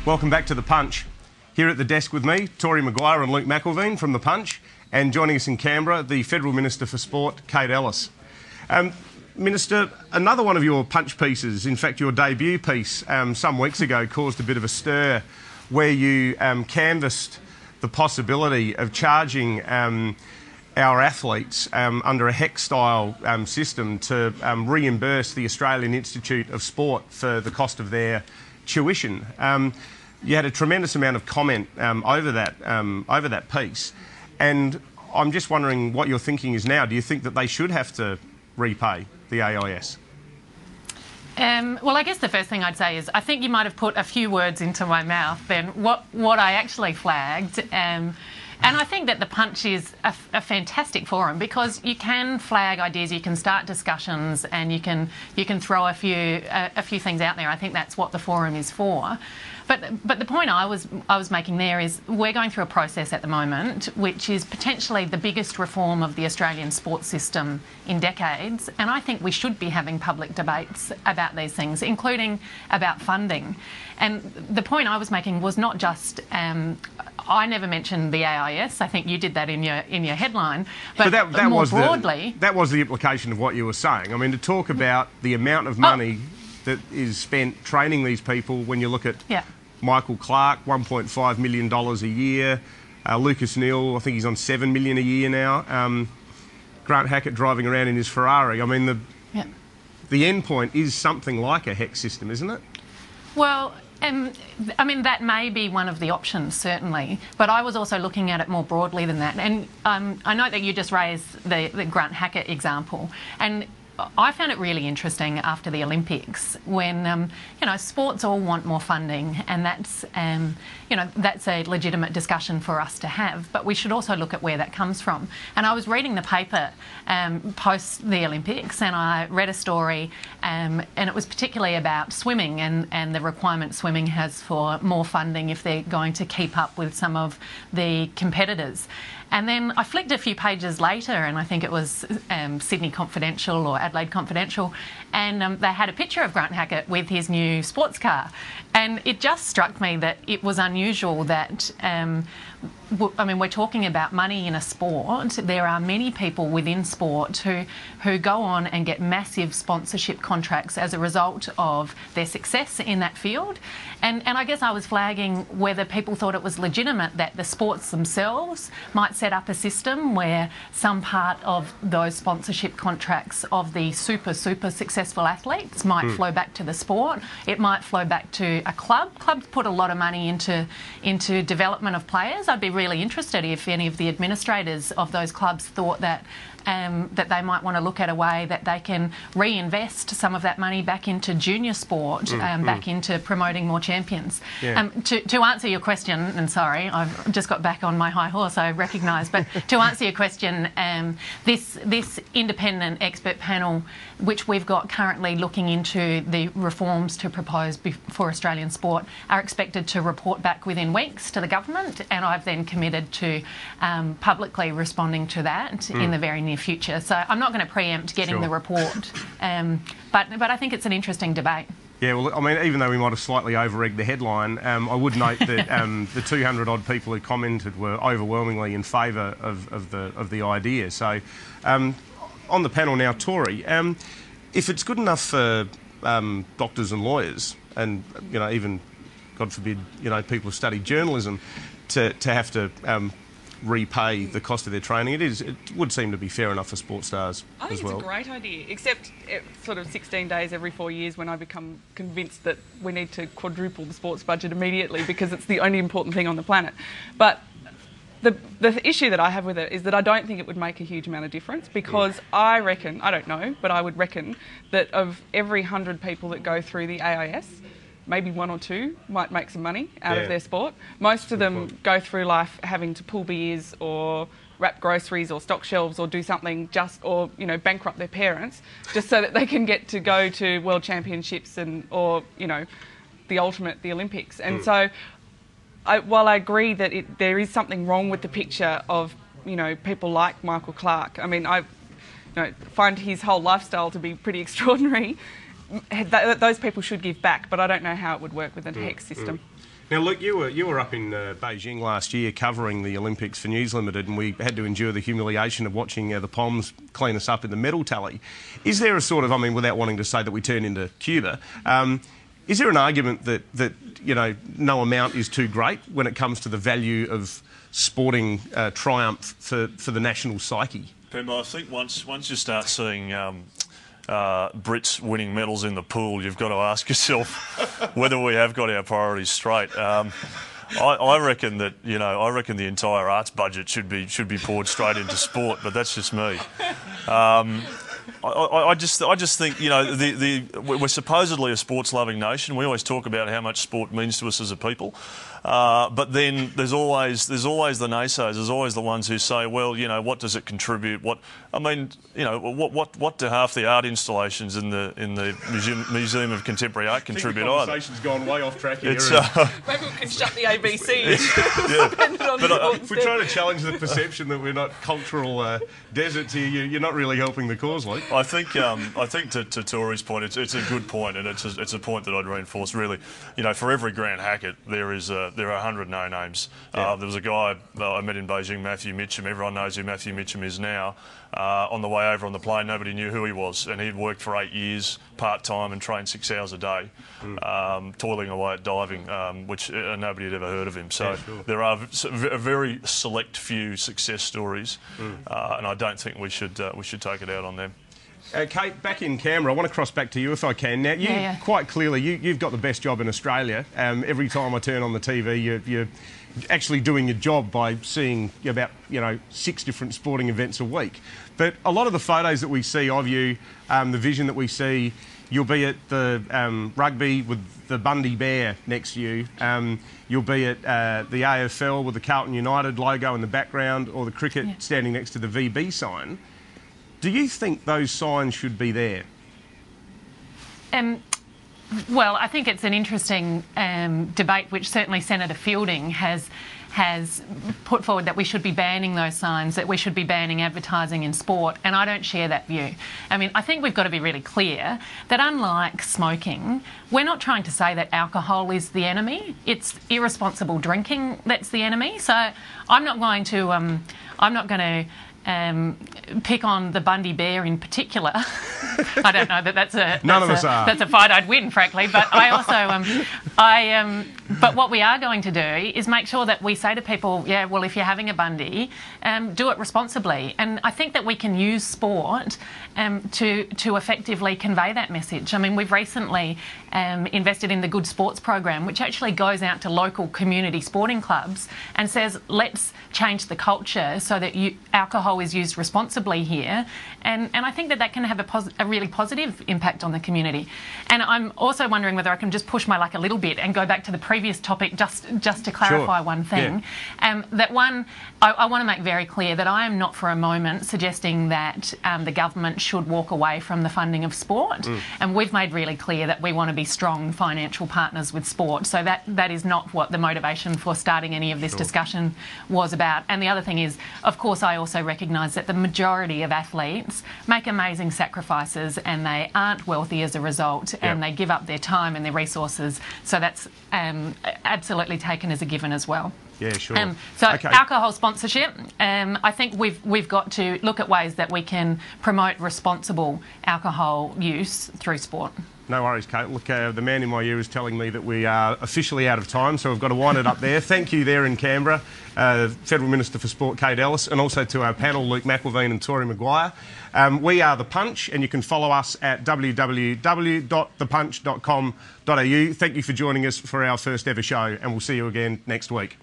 Welcome back to The Punch. Here at the desk with me, Tori Maguire and Luke McElveen from The Punch, and joining us in Canberra, the Federal Minister for Sport, Kate Ellis. Minister, another one of your Punch pieces, in fact your debut piece some weeks ago, caused a bit of a stir where you canvassed the possibility of charging our athletes under a HEC-style system to reimburse the Australian Institute of Sport for the cost of their tuition. You had a tremendous amount of comment over that piece, and I'm just wondering what your thinking is now. Do you think that they should have to repay the AIS? Well, I guess the first thing I'd say is I think you might have put a few words into my mouth than what I actually flagged. And I think that The Punch is a fantastic forum because you can flag ideas, you can start discussions, and you can throw a few things out there. I think that's what the forum is for. But the point I was making there is we're going through a process at the moment which is potentially the biggest reform of the Australian sports system in decades, and I think we should be having public debates about these things, including about funding. And the point I was making was not just I never mentioned the AIS. I think you did that in your headline, but that more broadly, that was the implication of what you were saying. I mean, to talk about the amount of money that is spent training these people, when you look at Michael Clark, $1.5 million a year, Lucas Neal, I think he's on $7 million a year now, Grant Hackett driving around in his Ferrari. I mean, the end point is something like a HEC system, isn't it? Well, I mean, that may be one of the options, certainly, but I was also looking at it more broadly than that. And I know that you just raised the Grant Hackett example, and I found it really interesting after the Olympics when, you know, sports all want more funding, and that's, you know, that's a legitimate discussion for us to have, but we should also look at where that comes from. And I was reading the paper post the Olympics, and I read a story, and it was particularly about swimming and the requirement swimming has for more funding if they're going to keep up with some of the competitors. And then I flicked a few pages later, and I think it was Sydney Confidential or Adelaide Confidential, and they had a picture of Grant Hackett with his new sports car. And it just struck me that it was unusual that, I mean, we're talking about money in a sport. There are many people within sport who go on and get massive sponsorship contracts as a result of their success in that field. And I guess I was flagging whether people thought it was legitimate that the sports themselves might set up a system where some part of those sponsorship contracts of the super successful athletes might flow back to the sport. It might flow back to a club. Clubs put a lot of money into development of players. I'd be really interested if any of the administrators of those clubs thought that that they might want to look at a way that they can reinvest some of that money back into junior sport, back into promoting more champions. Yeah. To answer your question, and sorry, I've just got back on my high horse, I recognise, but to answer your question, this independent expert panel, which we've got currently looking into the reforms to propose for Australian sport, are expected to report back within weeks to the government, and I've then committed to publicly responding to that in the very near future. So I'm not going to preempt getting the report, but I think it's an interesting debate. Yeah, well, I mean, even though we might have slightly over-egged the headline, I would note that the 200-odd people who commented were overwhelmingly in favour of the idea. So, on the panel now, Tori, if it's good enough for doctors and lawyers, and you know, even God forbid, you know, people who study journalism, to have to repay the cost of their training, it would seem to be fair enough for sports stars as well. I think it's a great idea, except sort of 16 days every 4 years when I become convinced that we need to quadruple the sports budget immediately because it's the only important thing on the planet. But the issue that I have with it is that I don't think it would make a huge amount of difference, because I reckon, I don't know, but I would reckon that of every 100 people that go through the AIS, maybe 1 or 2 might make some money out of their sport. Most of them go through life having to pull beers or wrap groceries or stock shelves or do something or, you know, bankrupt their parents just so that they can get to go to world championships or, you know, the Olympics. And so while I agree that there is something wrong with the picture of people like Michael Clark. I mean, I find his whole lifestyle to be pretty extraordinary. Those people should give back, but I don't know how it would work with a HEX system. Now, look, you were up in Beijing last year covering the Olympics for News Limited, and we had to endure the humiliation of watching the Poms clean us up in the medal tally. Is there a sort of, I mean, without wanting to say that we turn into Cuba, is there an argument that no amount is too great when it comes to the value of sporting triumph for the national psyche? Pem, I think once you start seeing Brits winning medals in the pool, you've got to ask yourself whether we have got our priorities straight. I reckon that the entire arts budget should be poured straight into sport, but that's just me. I just think we're supposedly a sports-loving nation. We always talk about how much sport means to us as a people, but then there's always the naysayers. There's always the ones who say, well, what does it contribute? What do half the art installations in the Museum of Contemporary Art contribute either? The conversation's gone way off track here. Maybe we can shut the ABC. If we're trying to challenge the perception that we're not cultural deserts here, you're not really helping the cause, Luke. I think to Tori's point, it's a good point, and it's a point that I'd reinforce. Really, for every Grant Hackett, there are 100 no-names. There was a guy I met in Beijing, Matthew Mitchum. Everyone knows who Matthew Mitchum is now. On the way over on the plane, nobody knew who he was, and he'd worked for 8 years part-time and trained 6 hours a day, toiling away at diving, which nobody had ever heard of him. So there are a very select few success stories, and I don't think we should take it out on them. Kate, back in Canberra, I want to cross back to you if I can. Now, quite clearly, you've got the best job in Australia. Every time I turn on the TV, you're actually doing your job by seeing about 6 different sporting events a week. But a lot of the photos that we see of you, the vision that we see, you'll be at the rugby with the Bundy Bear next to you. You'll be at the AFL with the Carlton United logo in the background, or the cricket standing next to the VB sign. Do you think those signs should be there? Well, I think it's an interesting debate, which certainly Senator Fielding has put forward, that we should be banning those signs, that we should be banning advertising in sport, and I don't share that view. I mean, I think we've got to be really clear that unlike smoking, we're not trying to say that alcohol is the enemy. It's irresponsible drinking that's the enemy. So I'm not going to pick on the Bundy Bear in particular. I don't know that that's a fight I'd win, frankly. But I also, but what we are going to do is make sure that we say to people, yeah, well, if you're having a Bundy, do it responsibly. And I think that we can use sport to effectively convey that message. I mean, we've recently invested in the Good Sports program, which actually goes out to local community sporting clubs and says, let's change the culture so that alcohol is used responsibly here. And I think that can have a really positive impact on the community. And I'm also wondering whether I can just push my luck a little bit and go back to the previous topic just to clarify one thing. Yeah. I want to make very clear that I am not for a moment suggesting that the government should walk away from the funding of sport. And we've made really clear that we want to be strong financial partners with sport. So that is not what the motivation for starting any of this discussion was about. And the other thing is, of course, I also recognise that the majority of athletes make amazing sacrifices and they aren't wealthy as a result, and they give up their time and their resources. So that's absolutely taken as a given as well. Yeah, sure. Alcohol sponsorship, I think we've got to look at ways that we can promote responsible alcohol use through sport. No worries, Kate. Look, the man in my ear is telling me that we are officially out of time, so we've got to wind it up there. Thank you there in Canberra, Federal Minister for Sport, Kate Ellis, and also to our panel, Luke McElveen and Tori Maguire. We are The Punch, and you can follow us at www.thepunch.com.au. Thank you for joining us for our first ever show, and we'll see you again next week.